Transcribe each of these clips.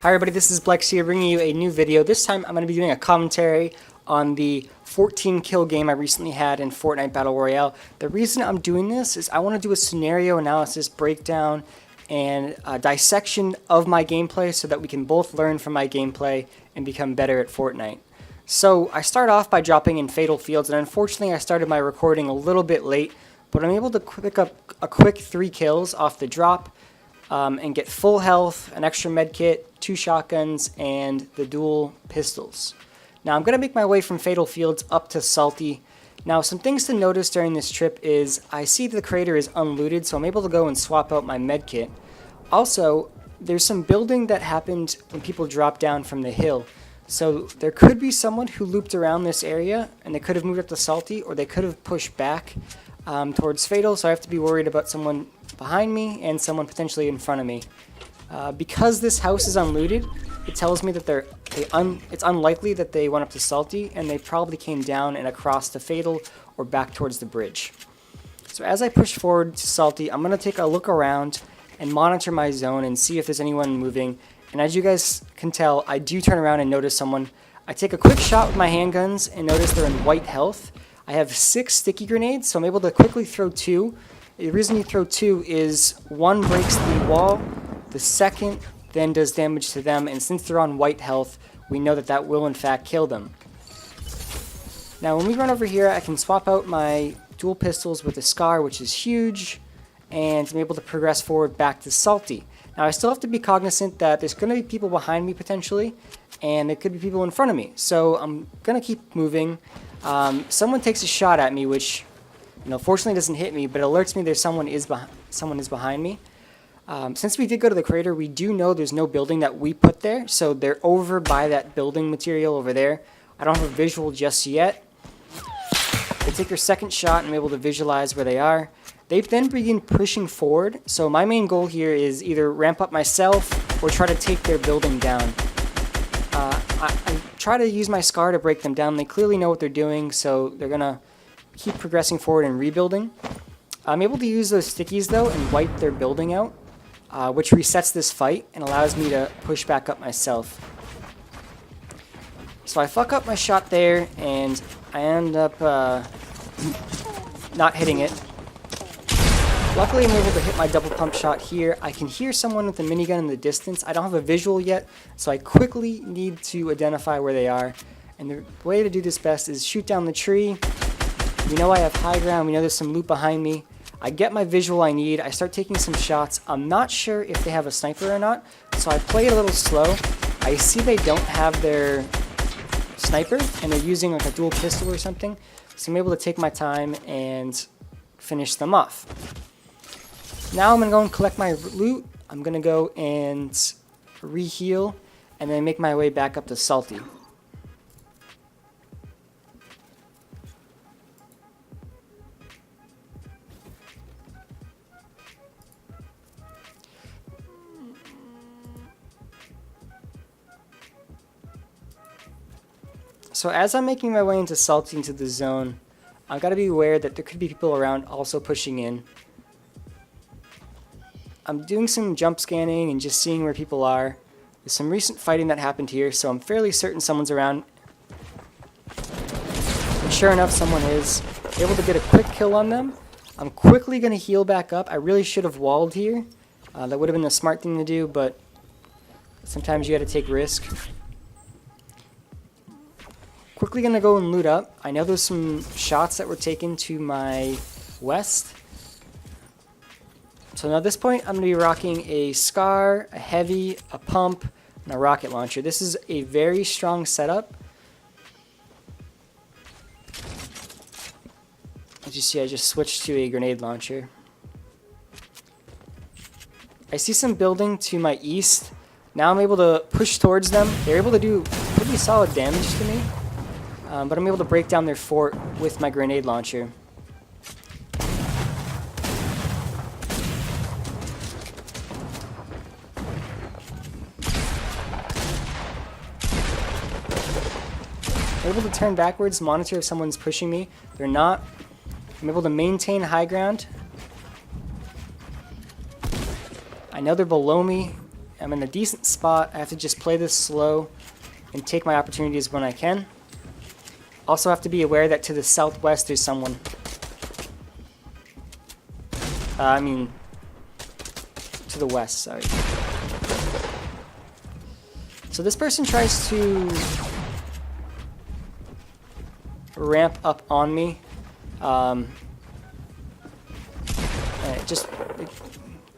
Hi everybody, this is Blex here bringing you a new video. This time I'm going to be doing a commentary on the 14 kill game I recently had in Fortnite Battle Royale. The reason I'm doing this is I want to do a scenario analysis, breakdown, and dissection of my gameplay so that we can both learn from my gameplay and become better at Fortnite. So I start off by dropping in Fatal Fields, and unfortunately I started my recording a little bit late, but I'm able to pick up a quick 3 kills off the drop. And get full health, an extra med kit, 2 shotguns, and the dual pistols. Now I'm going to make my way from Fatal Fields up to Salty. Now some things to notice during this trip is I see the crater is unlooted, so I'm able to go and swap out my med kit. Also, there's some building that happened when people dropped down from the hill. So there could be someone who looped around this area, and they could have moved up to Salty, or they could have pushed back towards Fatal, so I have to be worried about someone behind me and someone potentially in front of me. Because this house is unlooted, it tells me that it's unlikely that they went up to Salty, and they probably came down and across to Fatal or back towards the bridge. So as I push forward to Salty, I'm going to take a look around and monitor my zone and see if there's anyone moving. And as you guys can tell, I do turn around and notice someone. I take a quick shot with my handguns and notice they're in white health. I have 6 sticky grenades, so I'm able to quickly throw 2. The reason you throw 2 is 1 breaks the wall, the second then does damage to them, and since they're on white health, we know that that will in fact kill them. Now when we run over here, I can swap out my dual pistols with a Scar, which is huge, and I'm able to progress forward back to Salty. Now I still have to be cognizant that there's going to be people behind me potentially, and there could be people in front of me, so I'm going to keep moving. Someone takes a shot at me, which fortunately doesn't hit me, but it alerts me there's someone is behind me. Since we did go to the crater, we do know there's no building that we put there, so they're over by that building material over there. I don't have a visual just yet. They take their second shot and I'm able to visualize where they are. They then begin pushing forward, so my main goal here is either ramp up myself or try to take their building down. I try to use my Scar to break them down. They clearly know what they're doing, so they're going to keep progressing forward and rebuilding. I'm able to use those stickies though and wipe their building out, which resets this fight and allows me to push back up myself. So I fuck up my shot there and I end up not hitting it. Luckily I'm able to hit my double pump shot here. I can hear someone with a minigun in the distance. I don't have a visual yet, so I quickly need to identify where they are. And the way to do this best is shoot down the tree. We know I have high ground, we know there's some loot behind me. I get my visual I need, I start taking some shots. I'm not sure if they have a sniper or not, so I play it a little slow. I see they don't have their sniper, and they're using like a dual pistol or something, so I'm able to take my time and finish them off. Now I'm going to go and collect my loot. I'm going to go and re-heal, and then make my way back up to Salty. So as I'm making my way into Salty, into the zone, I've got to be aware that there could be people around also pushing in. I'm doing some jump scanning and just seeing where people are. There's some recent fighting that happened here, so I'm fairly certain someone's around. And sure enough, someone is able to get a quick kill on them. I'm quickly going to heal back up. I really should have walled here. That would have been the smart thing to do, but sometimes you got to take risk. Quickly going to go and loot up. I know there's some shots that were taken to my west. So now at this point, I'm going to be rocking a Scar, a Heavy, a Pump, and a Rocket Launcher. This is a very strong setup. As you see, I just switched to a Grenade Launcher. I see some building to my east. Now I'm able to push towards them. They're able to do pretty solid damage to me. But I'm able to break down their fort with my Grenade Launcher. I'm able to turn backwards, monitor if someone's pushing me. They're not. I'm able to maintain high ground. I know they're below me, I'm in a decent spot. I have to just play this slow and take my opportunities when I can. Also have to be aware that to the southwest there's someone. I mean, to the west, sorry. So this person tries to ramp up on me.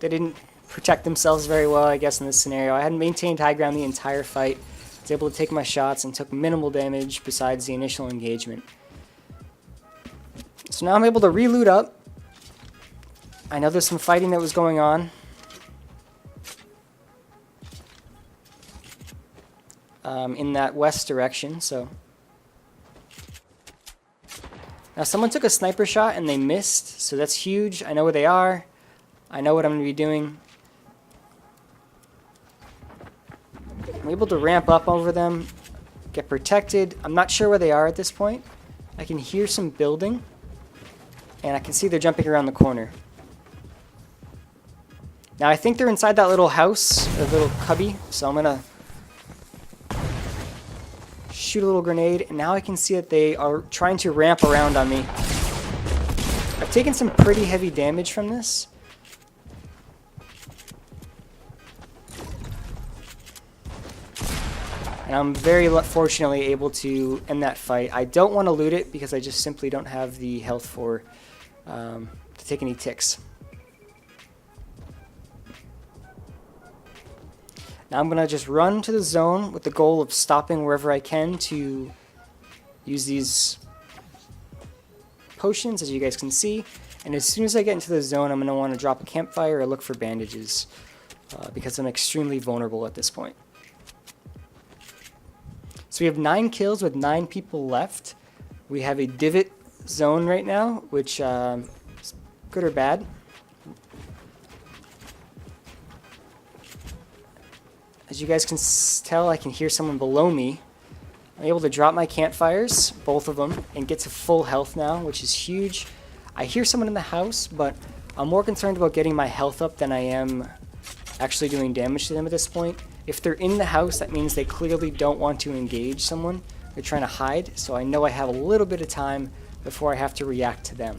They didn't protect themselves very well, I guess, in this scenario. I hadn't maintained high ground the entire fight. I was able to take my shots and took minimal damage besides the initial engagement. So now I'm able to re-loot up. I know there's some fighting that was going on. In that west direction, so. Now someone took a sniper shot and they missed, so that's huge. I know where they are. I know what I'm going to be doing. I'm able to ramp up over them, get protected. I'm not sure where they are at this point. I can hear some building, and I can see they're jumping around the corner. Now I think they're inside that little house, or little cubby, so I'm going to shoot a little grenade, and now I can see that they are trying to ramp around on me. I've taken some pretty heavy damage from this. And I'm very fortunately able to end that fight. I don't want to loot it because I just simply don't have the health for to take any ticks. Now I'm going to just run to the zone with the goal of stopping wherever I can to use these potions, as you guys can see. And as soon as I get into the zone, I'm going to want to drop a campfire or look for bandages because I'm extremely vulnerable at this point. So we have 9 kills with 9 people left. We have a divot zone right now, which is good or bad. As you guys can tell, I can hear someone below me. I'm able to drop my campfires, both of them, and get to full health now, which is huge. I hear someone in the house, but I'm more concerned about getting my health up than I am actually doing damage to them at this point. If they're in the house, that means they clearly don't want to engage someone. They're trying to hide, so I know I have a little bit of time before I have to react to them.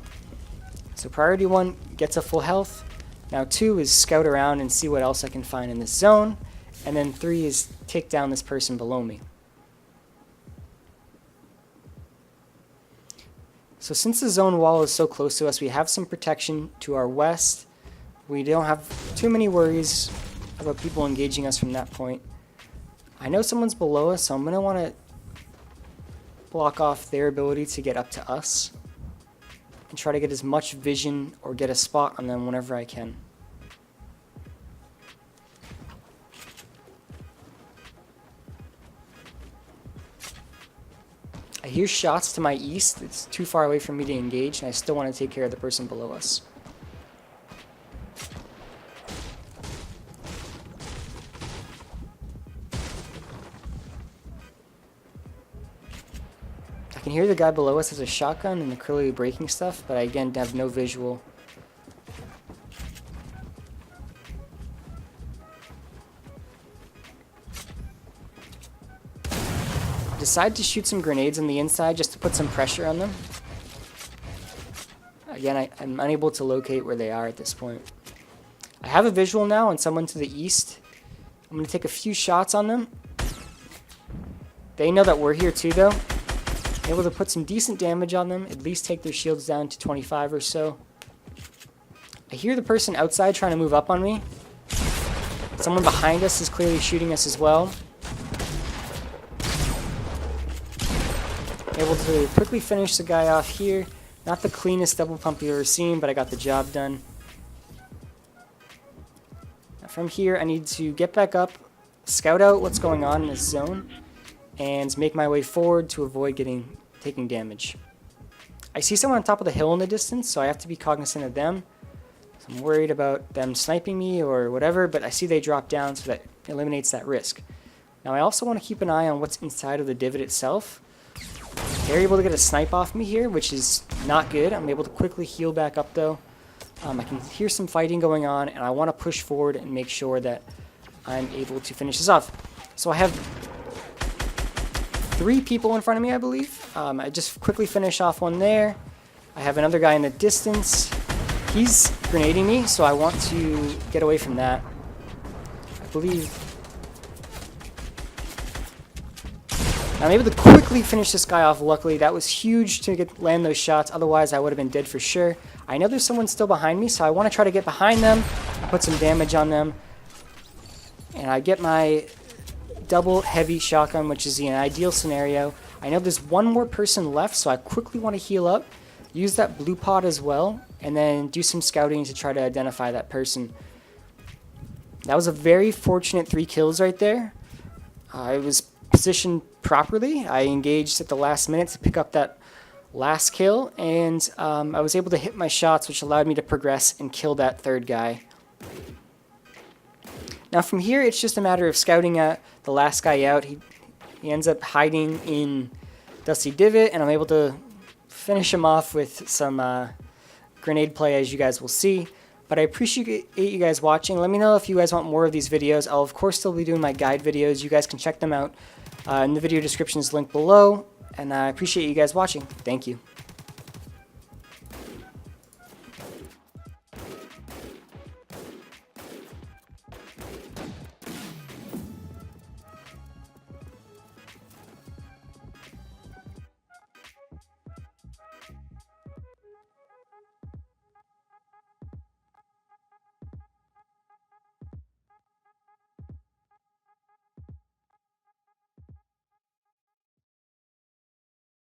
So priority 1 gets a full health. Now 2 is scout around and see what else I can find in this zone. And then 3 is take down this person below me. So since the zone wall is so close to us, we have some protection to our west. We don't have too many worries about people engaging us from that point. I know someone's below us, so I'm going to want to block off their ability to get up to us and try to get as much vision or get a spot on them whenever I can. I hear shots to my east. It's too far away for me to engage, and I still want to take care of the person below us. I can hear the guy below us has a shotgun and the clearly breaking stuff, but I again have no visual. Decide to shoot some grenades on the inside just to put some pressure on them. Again, I'm unable to locate where they are at this point. I have a visual now on someone to the east. I'm going to take a few shots on them. They know that we're here too, though. I'm able to put some decent damage on them, at least take their shields down to 25 or so. I hear the person outside trying to move up on me. Someone behind us is clearly shooting us as well. Able to quickly finish the guy off here. Not the cleanest double pump you've ever seen, but I got the job done. Now from here, I need to get back up, scout out what's going on in this zone, and make my way forward to avoid taking damage. I see someone on top of the hill in the distance, so I have to be cognizant of them. So I'm worried about them sniping me or whatever, but I see they drop down, so that eliminates that risk. Now I also want to keep an eye on what's inside of the divot itself. They're able to get a snipe off me here, which is not good. I'm able to quickly heal back up though. I can hear some fighting going on, and I want to push forward and make sure that I'm able to finish this off. So I have 3 people in front of me, I believe. I just quickly finish off one there. I have another guy in the distance. He's grenading me, so I want to get away from that. I believe I'm able to quickly finish this guy off. Luckily, that was huge to land those shots. Otherwise, I would have been dead for sure. I know there's someone still behind me, so I want to try to get behind them, put some damage on them. And I get my double heavy shotgun, which is the ideal scenario. I know there's one more person left, so I quickly want to heal up, use that blue pod as well, and then do some scouting to try to identify that person. That was a very fortunate 3 kills right there. I was positioned properly. I engaged at the last minute to pick up that last kill, and I was able to hit my shots, which allowed me to progress and kill that 3rd guy. Now from here, it's just a matter of scouting at the last guy out. He ends up hiding in Dusty Divot, and I'm able to finish him off with some grenade play, as you guys will see. But I appreciate you guys watching. Let me know if you guys want more of these videos. I'll of course still be doing my guide videos. You guys can check them out in the video description is linked below. And I appreciate you guys watching. Thank you.